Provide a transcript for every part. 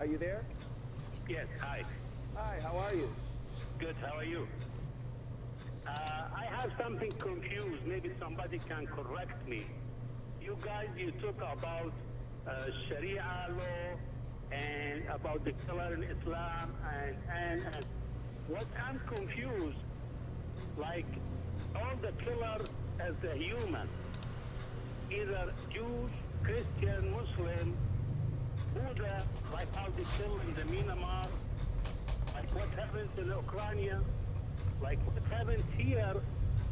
Are you there? Yes, hi. Hi, how are you? Good, how are you? I have something confused. Maybe somebody can correct me. You guys, you talk about Sharia law and about the killer in Islam and what I'm confused, like all the killer as a human, either Jews, Christian, Muslim, Buddha, like how they kill in the Myanmar, like what happens in Ukraine, like what happens here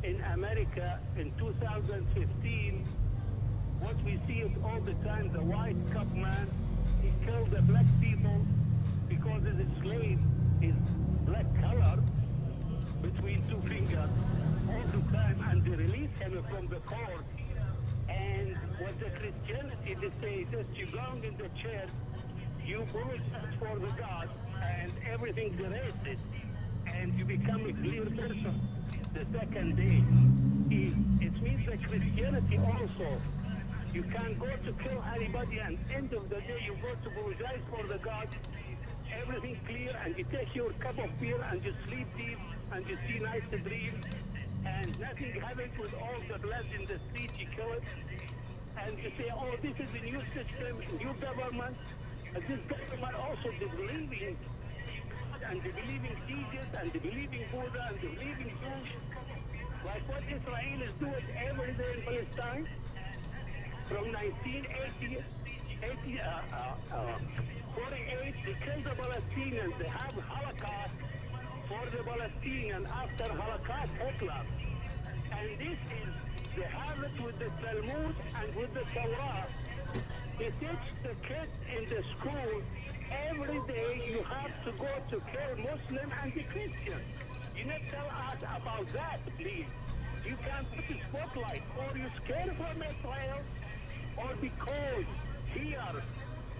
in America in 2015, what we see it all the time, the white cup man, he killed the black people because his slave is black color between two fingers all the time, and they release him from the court. And what the Christianity, they say that you go in the church, you apologize for the God, and everything erased, and you become a clear person. The second day, it means that Christianity also, you can go to kill anybody, and end of the day, you go to apologize for the God, everything clear, and you take your cup of beer, and you sleep deep, and you see nice dreams, and nothing happens with all the blood in the street, you kill it, and you say, oh, this is a new system, new government, and this government also, they believing God, and they believing Jesus, and they believing Buddha, and they believing Jews, like what Israel is doing every day in Palestine, from 1980, 48, they killed the Palestinians, they have Holocaust for the Palestinians after Holocaust Hitler. And this is, they have it with the Talmud and with the Torah. They teach the kids in the school, every day you have to go to kill Muslim and the Christian. You not tell us about that, please. You can put a spotlight, or you scared from Israel, or because here,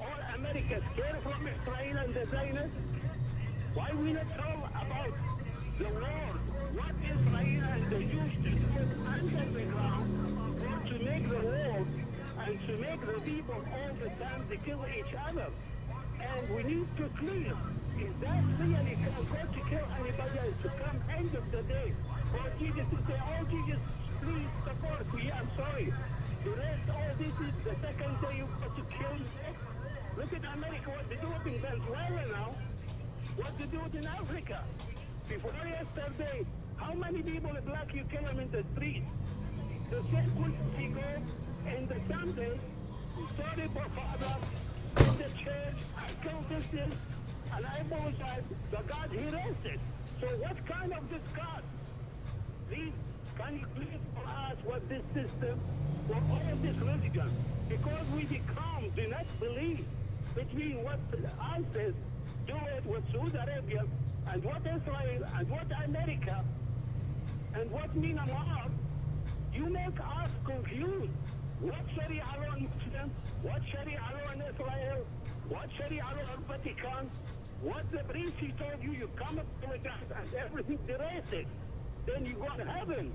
all America scared from Israel and the Zionists. Why we not tell about the world, what Israel and the Jews to do under the ground for to make the world and to make the people all the time to kill each other. And we need to clear, is that really can go to kill anybody and to come end of the day for Jesus to say, oh Jesus, please support me, I'm sorry. The rest, oh this is the second day you got to kill me. Look at America, what they do in Venezuela now. What they do in Africa. Before yesterday, how many people black you kill them in the street? The same policy go in the Sunday, sorry for father, in the church, I killed this, and I apologize. The God, he raised it. So what kind of this God? Please, can you please tell us what this system, for all this religion, because we become, do not believe between what ISIS do it with Saudi Arabia, and what Israel, and what America, and what Myanmar, you make us confused. What Sharia law in Muslim, what Sharia law in Israel, what Sharia law in Vatican, what the priest he told you, you come up with that and everything erased. Then you go to heaven.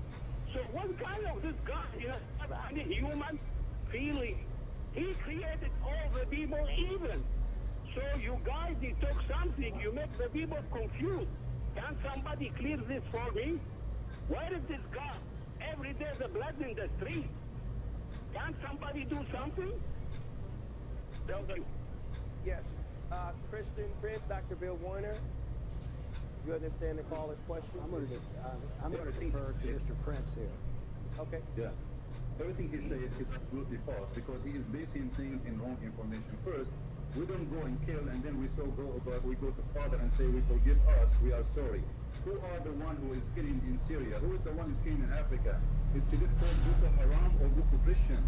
So what kind of this God, you know, have any human feeling? He created all the people even. So you guys, you took something, you make the people confused. Can somebody clear this for me? Where is this God? Every day the blood in the street. Can somebody do something? Thank you. Yes. Christian Prince, Dr. Bill Warner, you understand the caller's question? I'm going to defer to Mr. Prince here. Okay. Yeah. Everything he said is absolutely false because he is basing things in wrong information. First, we don't go and kill and then we go to Father and say we forgive us, we are sorry. Who are the one who is killing in Syria? Who is the one who is killing in Africa? Is it called Boko Haram or Boko Christian?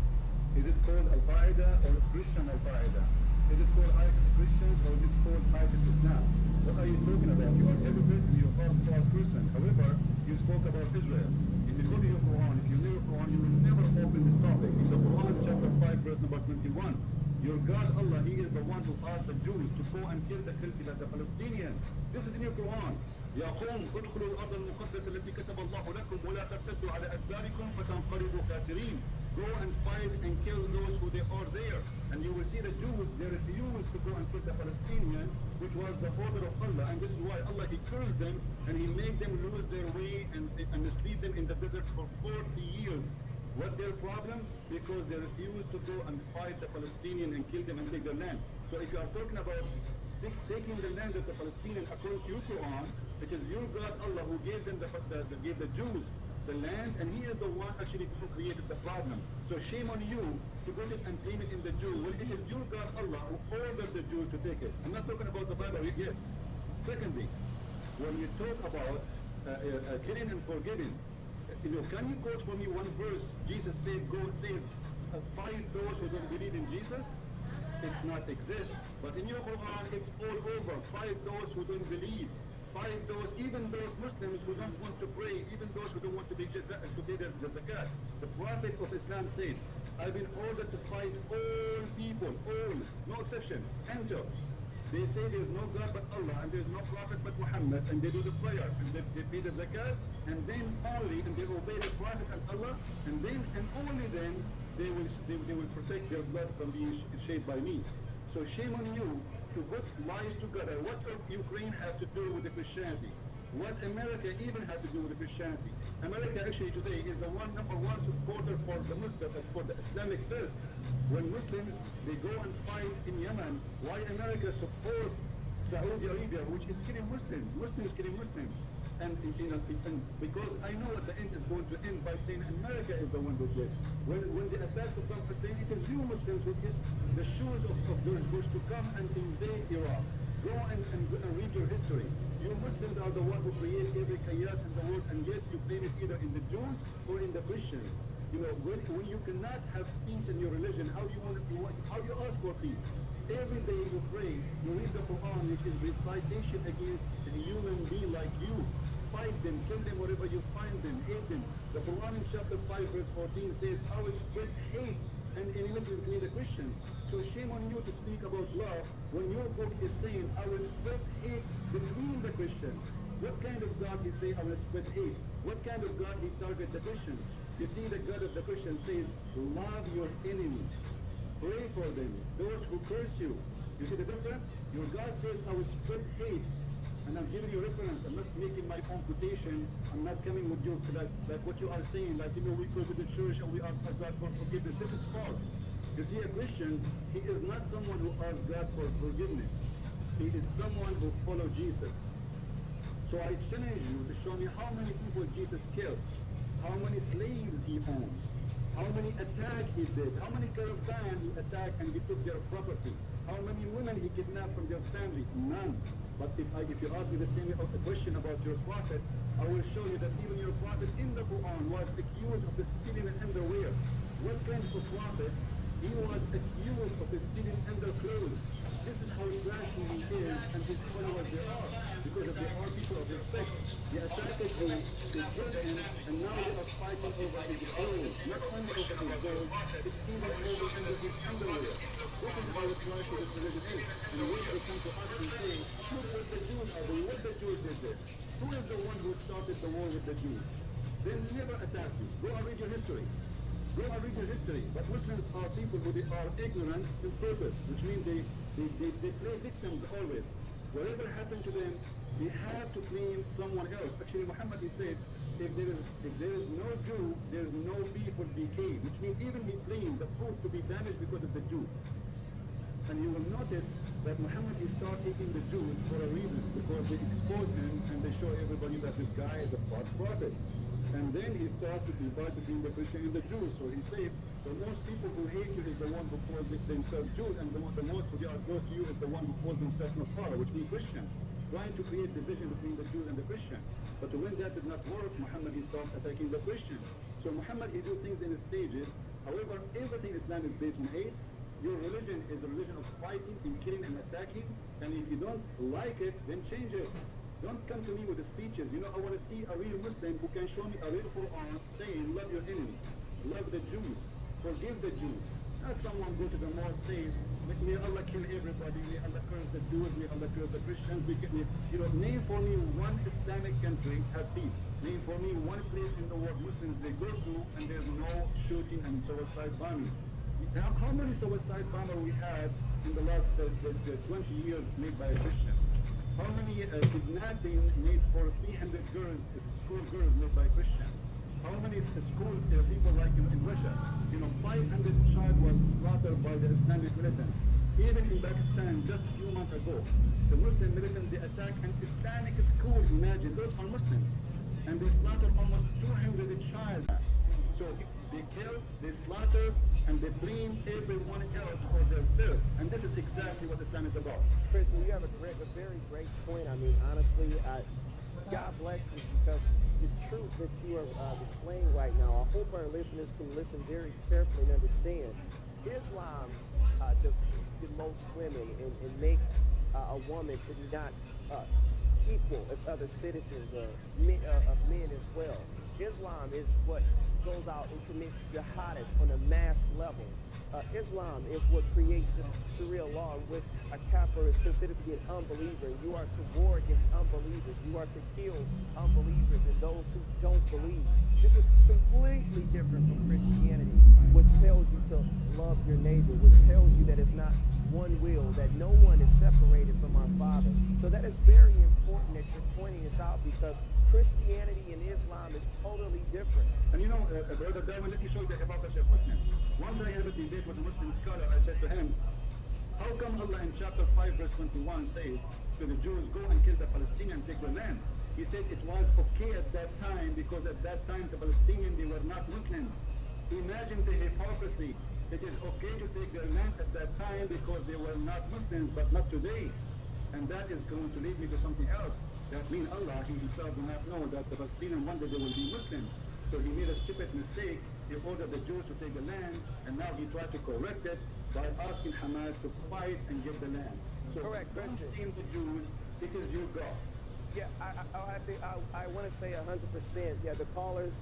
Is it called Al-Qaeda or Christian Al-Qaeda? Is it called ISIS Christians or is it called ISIS Islam? What are you talking about? You are hypocrite and you are a false person. However, you spoke about Israel. If you go to your Quran, if you know your Quran, you will never open this topic. In the Quran, chapter 5, verse number 21, your God, Allah, He is the one who asked the Jews to go and kill the Palestinians. This is in your Quran. يا قوم ادخلوا الأرض المقدسة التي كتب الله لكم ولا ترتدوا على أدباركم فتنقلبوا خاسرين. Go and fight and kill those who they are there. And you will see the Jews, they refused to go and kill the Palestinian, which was the order of Allah. And this is why Allah, He cursed them and He made them lose their way and mislead them in the desert for 40 years. What their problem? Because they refused to go and fight the Palestinian and kill them and take their land. So if you are talking about taking the land of the Palestinians according to your Quran, it is your God Allah who gave them gave the Jews the land, and He is the one actually who created the problem. So shame on you to go and claim it in the Jew when it is your God Allah who ordered the Jews to take it. I'm not talking about the Bible yet. Secondly, when you talk about killing and forgiving, can you quote for me one verse? Jesus says, fight those who don't believe in Jesus. It's not exist, but in your Quran it's all over. Fight those who don't believe. Fight those, even those Muslims who don't want to pray, even those who don't want to pay the zakat. The Prophet of Islam said, I've been ordered to fight all people, all, no exception, enter. They say there's no God but Allah, and there's no Prophet but Muhammad, and they do the prayer, and they pay the zakat, and then only, and they obey the Prophet and Allah, and then, and only then, they will protect their blood from being shed by me. So shame on you to put lies together. What Ukraine have to do with the Christianity? What America even have to do with the Christianity? America actually today is the number one supporter for the Islamic faith. When Muslims, they go and fight in Yemen, why America support Saudi Arabia, which is killing Muslims killing Muslims? And because I know at the end is going to end by saying America is the one who did. When the attacks of Saddam Hussein, it is you Muslims who kiss the shoes of George Bush to come and invade Iraq. Go and read your history. You Muslims are the one who create every chaos in the world, and yet you blame it either in the Jews or in the Christians. When you cannot have peace in your religion, how do you ask for peace? Every day you pray, you read the Quran, which is recitation against a human being like you. Fight them, kill them wherever you find them, hate them. The Quran in chapter 5 verse 14 says, I will spread hate and enmity between the Christians. So shame on you to speak about love when your book is saying, I will spread hate between the Christians. What kind of God he say, I will spread hate? What kind of God he target the Christians? You see, the God of the Christians says, love your enemies. Pray for them, those who curse you. You see the difference? Your God says, I will spread hate. And I'm giving you reference. I'm not making my own quotation. I'm not coming with you like what you are saying. Like, we go to the church and we ask God for forgiveness. This is false. You see, a Christian, he is not someone who asks God for forgiveness. He is someone who follows Jesus. So I challenge you to show me how many people Jesus killed, how many slaves he owned, how many attacks he did, how many caravans he attacked and he took their property, how many women he kidnapped from their family. None. But if you ask me the same question about your prophet, I will show you that even your prophet in the Quran was accused of stealing an underwear. What kind of prophet? He was accused of stealing underclothes. This is how trashy he is and his followers they are. Because if they are people of respect, they attacked him, they killed him, and now they are fighting over his clothes. Not only over his clothes, it's even over under his underwear. This is how trashy this religion is. And when they come to us and say, look what the Jews are doing, what the Jews did this. Who is the one who started the war with the Jews? They never attacked you. Go and read your history. Go and read your history. But Muslims are people who they are ignorant in purpose, which means they play victims always. Whatever happened to them, they have to blame someone else. Actually, Muhammad, he said, if there is no Jew, there is no beef will decay, which means even he blamed the food to be damaged because of the Jew. And you will notice that Muhammad, he started eating the Jews for a reason, because they expose him and they show everybody that this guy is a false prophet. And then he started to divide between the Christian and the Jews. So he says, the most people who hate you is the one who calls themselves Jews, and the most who are close to you is the one who calls themselves Nasara, which means Christians, trying to create division between the Jews and the Christians. But when that did not work, Muhammad, he started attacking the Christians. So Muhammad, he do things in stages. However, everything Islam is based on hate. Your religion is a religion of fighting and killing and attacking. And if you don't like it, then change it. Don't come to me with the speeches. I want to see a real Muslim who can show me a real Quran saying, love your enemy, love the Jews, forgive the Jews, Not someone go to the mosque, say, may Allah kill everybody, may Allah curse the Jews, may Allah curse the Christians. Name for me one Islamic country at peace. Name for me one place in the world Muslims they go to and there's no shooting and suicide bombing. How many suicide bombers we had in the last 20 years made by a Christian? How many kidnapping made for 300 girls, school girls made by Christians? How many school people like in Russia? 500 child was slaughtered by the Islamic militant. Even in Pakistan, just a few months ago, the Muslim militant, they attacked an Islamic school. Imagine, those are Muslims. And they slaughtered almost 200 child. So they kill, they slaughter, and they blame everyone else for their filth. And this is exactly what Islam is about. Christian, you have a very great point. I mean, honestly, God bless you, because the truth that you are displaying right now, I hope our listeners can listen very carefully and understand. Islam demotes women and makes a woman to be not equal as other citizens of men as well. Islam is what goes out and commits jihadists on a mass level. Islam is what creates the Sharia law, in which a kafir is considered to be an unbeliever. You are to war against unbelievers. You are to kill unbelievers and those who don't believe. This is completely different from Christianity, which tells you to love your neighbor, which tells you that it's not one will, that no one is separated from our Father. So that is very important that you're pointing this out, because Christianity and Islam is totally different. And Brother Darwin, let me show you the hypocrisy of Muslims. Once I had a debate with a Muslim scholar, I said to him, how come Allah in chapter 5 verse 21 says to the Jews, go and kill the Palestinians and take their land? He said it was okay at that time because at that time the Palestinians, they were not Muslims. Imagine the hypocrisy. It is okay to take their land at that time because they were not Muslims, but not today. And that is going to lead me to something else. That means Allah, He Himself do not know that the Palestinians one day they will be Muslims. So He made a stupid mistake. He ordered the Jews to take the land, and now He tried to correct it by asking Hamas to fight and get the land. So Correct, don't Christian. blame the Jews, it is your God. Yeah, I want to say 100%. Yeah, the caller's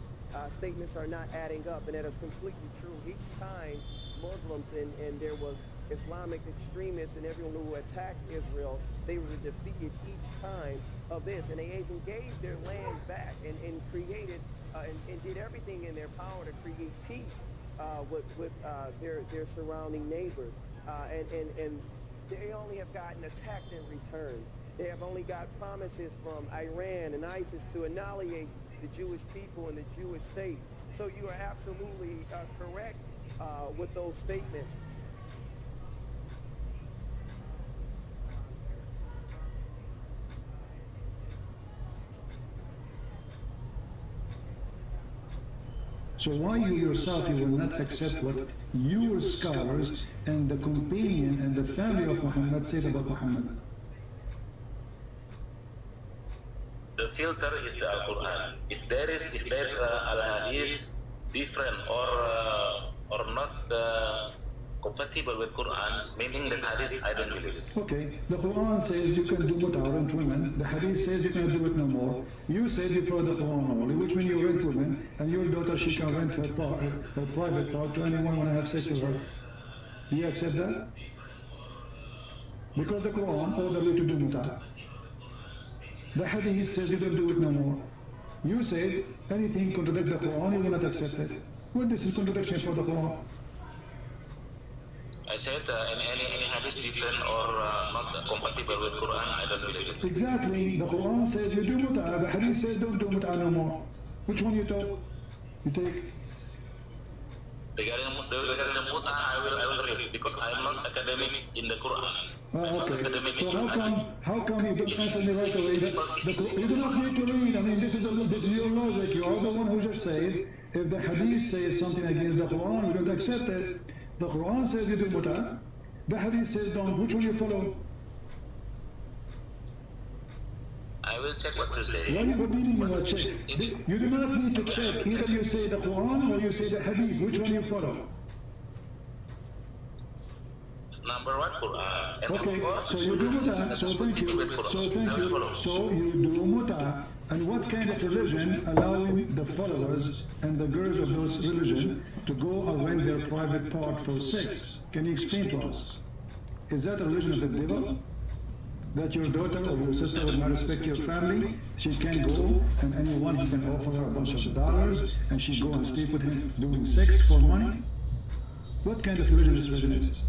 statements are not adding up, and that is completely true. Each time Muslims and there was Islamic extremists and everyone who attacked Israel, they were defeated each time of this, and they even gave their land back and created and did everything in their power to create peace with their surrounding neighbors, and they only have gotten attacked in return. They have only got promises from Iran and ISIS to annihilate the Jewish people and the Jewish state. So you are absolutely correct with those statements. So why you yourself, you will not accept what your scholars and the companion and the family of Muhammad said about Muhammad? The filter is the Al-Quran. If there's al-hadith different or not compatible with Quran, meaning the hadith, I don't believe it. Okay, the Quran says you can do mut'ah, rent women. The hadith says you can do it no more. You said you follow the Quran only, which means you rent women, and your daughter, she can rent her private part to anyone want to have sex with her. Do you accept that? Because the Quran ordered you to do mut'ah. The hadith says you don't do it no more. You said anything contradict the Quran, you will not accept it. Well, this is contradiction for the Quran. I said any hadith different or not compatible with Quran, I don't believe it. Exactly. The Quran says you do mut'ah, the hadith says don't do mut'ah no more. Which one you take? You take? Regarding the mut'ah, I will read because I'm not academic in the Quran. Okay. So how come you don't answer me right away? You do not need to read. I mean, this is your logic. You are the one who just said if the hadith says something against the Quran, you don't accept it. The Quran says you do mut'ah. The hadith says don't. Which one you follow? I will check what you say. What do you mean you check? You do not need to check. Either you say the Quran or you say the hadith. Which one you follow? Number one, Quran. And Okay, of course, so you do muta. So thank you. So you do muta. And what kind of religion allowing the followers and the girls of those religion to go and rent their private part for sex? Can you explain to us? Is that a religion of the devil? That your daughter or your sister would not respect your family? She can go and anyone he can offer her a bunch of dollars and she go and sleep with him doing sex for money? What kind of religion this religion is?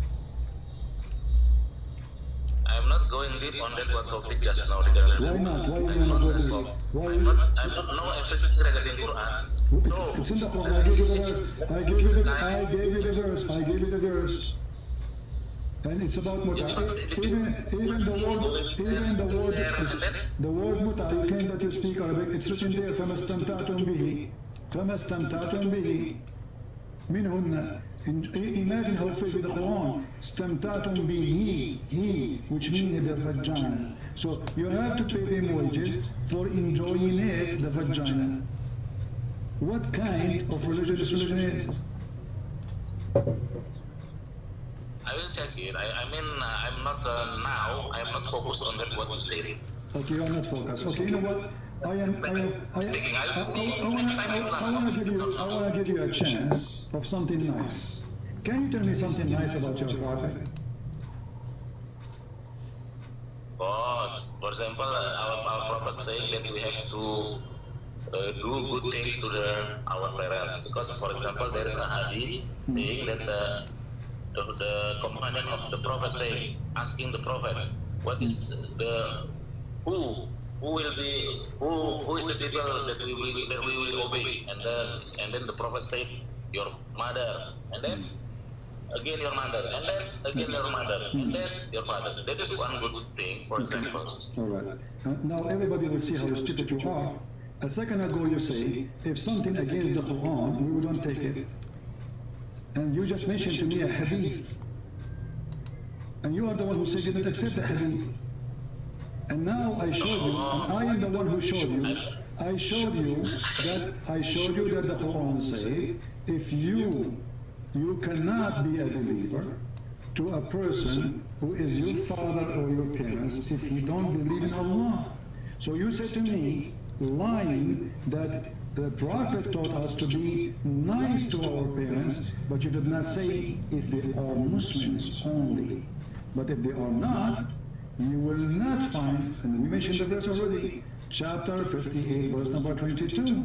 I'm not going deep on that what topic just now regarding. Why not? Why you not go to this? Why? I'm not know everything regarding Quran. It's in the Quran. I gave you the verse. I gave you the verse. And it's about muta. Even the word muta, you can't that you speak Arabic, it's written there, فَمَا اسْتَمْتَعْتُمْ بِهِ مِنْهُنَّ. Imagine how fit with the Quran. اسْتَمْتَعْتُمْ بِهِ, he, which means the vagina. So you have to pay them wages for enjoying it, the vagina. What kind of religion this religion is? I will check it. I mean, I'm not I'm not focused on that what you said. Okay, you're not focused. Okay, you know what? I want to give you a chance of something nice. Can you tell me something nice about your prophet? Boss, for example, our prophet saying that we have to do good things to our parents. Because, for example, there is a hadith saying that the companion of the prophet saying, asking the prophet, what is the who is the people that we will obey? And then the prophet said, your mother, and then again your mother, and then again your mother, and then your father. That is one good thing, for example. All right. Now everybody will see how stupid you are. A second ago you say, if something against the Quran, we don't take it. And you just mentioned to me a hadith. And you are the one who said you didn't accept the hadith. And now I showed you, and I am the one who showed you, I showed you that the Quran say, if you cannot be a believer to a person who is your father or your parents if you don't believe in Allah. So you said to me, lying, that the Prophet taught us to be nice to our parents, but you did not say if they are Muslims only. But if they are not, you will not find, and we mentioned the verse already, chapter 58, verse number 22.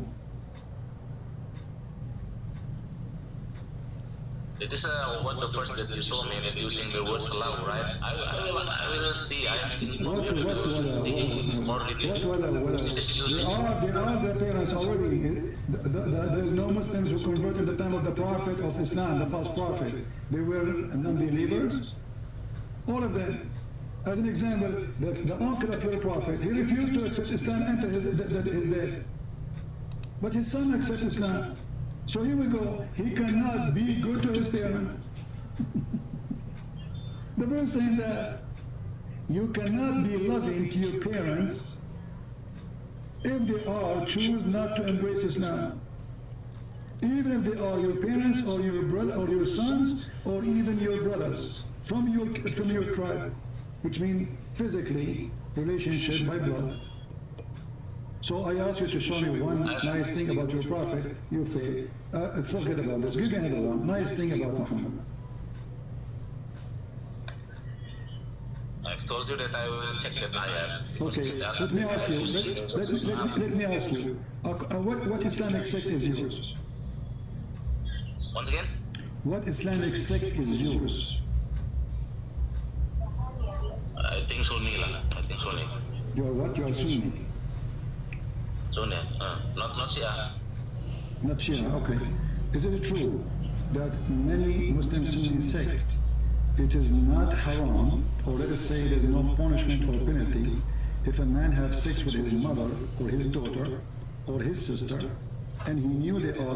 It is what the first that you saw me that using the word love, right? I will see. I am thinking more detail. There are the parents already. There's no Muslims who converted at the time of the Prophet of Islam, the false prophet. They were non-believers. All of them. As an example, the uncle of your prophet, he refused to accept Islam until his death. But his son accepted Islam. So here we go, he cannot be good to his parents. The verse saying that you cannot be loving to your parents if they choose not to embrace Islam. Even if they are your parents or your brother or your sons or even your brothers from your tribe, which means physically relationship by blood. So I ask you to show me one nice thing about your prophet, you fail. Forget about this. Give me another one. Nice thing about Muhammad. I've told you that I will check that ayat. Okay, let me ask you. Let me ask you. What Islamic sect is yours? Once again? What Islamic sect is yours? I think Sunni lah. I think Sunni. You are what? You are Sunni. Sunni. Not Shia. Not Shia, okay. Is it true that many Muslim Sunni sect, it is not haram, or let us say there is no punishment or penalty, if a man has sex with his mother or his daughter or his sister, and he knew they are